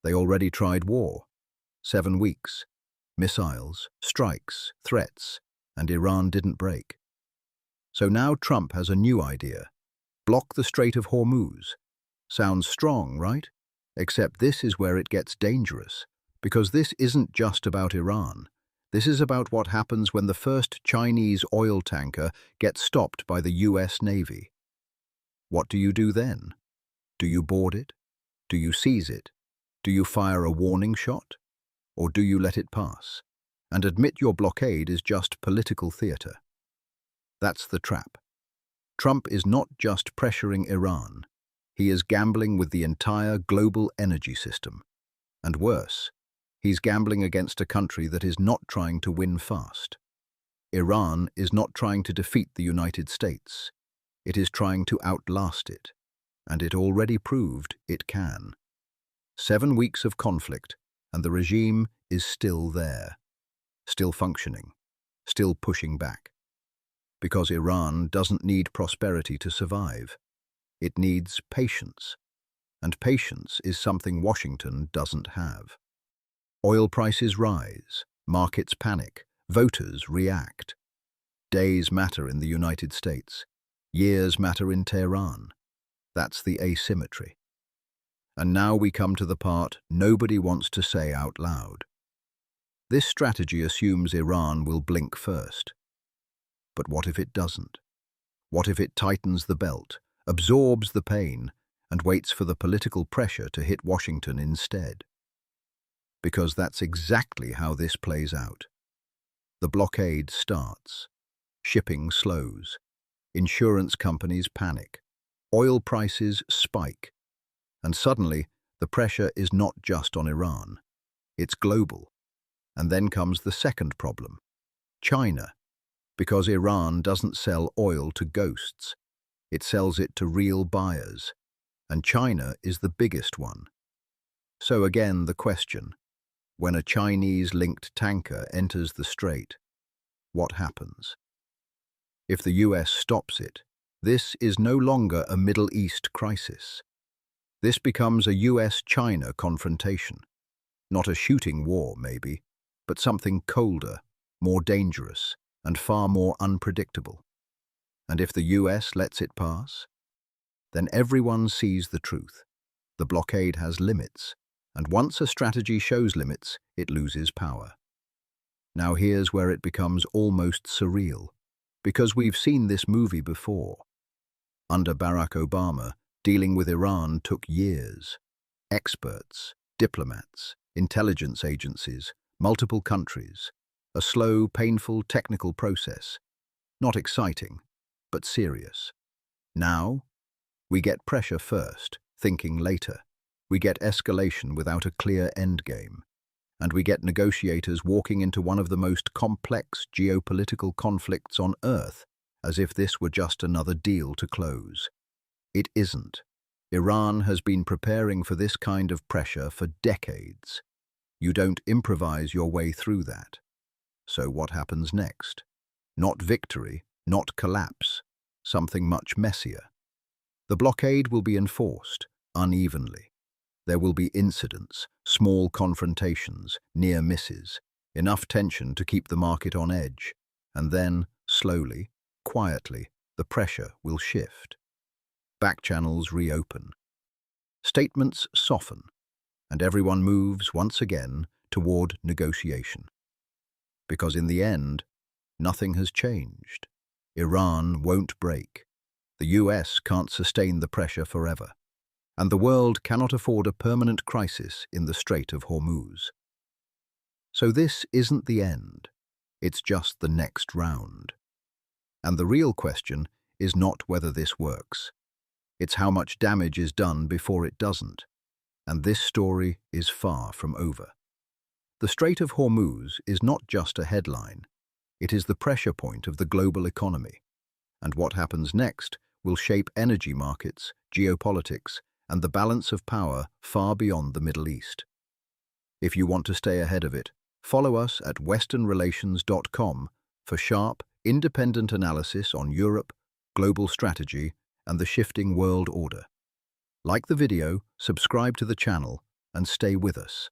They already tried war. 7 weeks. Missiles, strikes, threats, and Iran didn't break. So now Trump has a new idea. Block the Strait of Hormuz. Sounds strong, right? Except this is where it gets dangerous, because this isn't just about Iran. This is about what happens when the first Chinese oil tanker gets stopped by the US Navy. What do you do then? Do you board it? Do you seize it? Do you fire a warning shot? Or do you let it pass and admit your blockade is just political theater? That's the trap. Trump is not just pressuring Iran. He is gambling with the entire global energy system. And worse, he's gambling against a country that is not trying to win fast. Iran is not trying to defeat the United States. It is trying to outlast it. And it already proved it can. 7 weeks of conflict, and the regime is still there, still functioning, still pushing back. Because Iran doesn't need prosperity to survive. It needs patience. And patience is something Washington doesn't have. Oil prices rise, markets panic, voters react. Days matter in the United States. Years matter in Tehran. That's the asymmetry. And now we come to the part nobody wants to say out loud. This strategy assumes Iran will blink first. But what if it doesn't? What if it tightens the belt, absorbs the pain, and waits for the political pressure to hit Washington instead? Because that's exactly how this plays out. The blockade starts. Shipping slows. Insurance companies panic. Oil prices spike. And suddenly, the pressure is not just on Iran. It's global. And then comes the second problem. China. Because Iran doesn't sell oil to ghosts. It sells it to real buyers. And China is the biggest one. So again, the question. When a Chinese-linked tanker enters the strait, what happens? If the US stops it, this is no longer a Middle East crisis. This becomes a US-China confrontation. Not a shooting war, maybe, but something colder, more dangerous, and far more unpredictable. And if the US lets it pass, then everyone sees the truth. The blockade has limits, and once a strategy shows limits, it loses power. Now here's where it becomes almost surreal, because we've seen this movie before. Under Barack Obama, dealing with Iran took years. Experts, diplomats, intelligence agencies, multiple countries. A slow, painful, technical process. Not exciting, but serious. Now, we get pressure first, thinking later. We get escalation without a clear endgame. And we get negotiators walking into one of the most complex geopolitical conflicts on Earth, as if this were just another deal to close. It isn't. Iran has been preparing for this kind of pressure for decades. You don't improvise your way through that. So what happens next? Not victory, not collapse, something much messier. The blockade will be enforced, unevenly. There will be incidents, small confrontations, near misses, enough tension to keep the market on edge. And then, slowly, quietly, the pressure will shift. Back channels reopen. Statements soften, and everyone moves once again toward negotiation. Because in the end, nothing has changed. Iran won't break. The US can't sustain the pressure forever. And the world cannot afford a permanent crisis in the Strait of Hormuz. So this isn't the end. It's just the next round. And the real question is not whether this works. It's how much damage is done before it doesn't. And this story is far from over. The Strait of Hormuz is not just a headline. It is the pressure point of the global economy. And what happens next will shape energy markets, geopolitics, and the balance of power far beyond the Middle East. If you want to stay ahead of it, follow us at westernrelations.com for sharp, independent analysis on Europe, global strategy, and the shifting world order. Like the video, subscribe to the channel, and stay with us.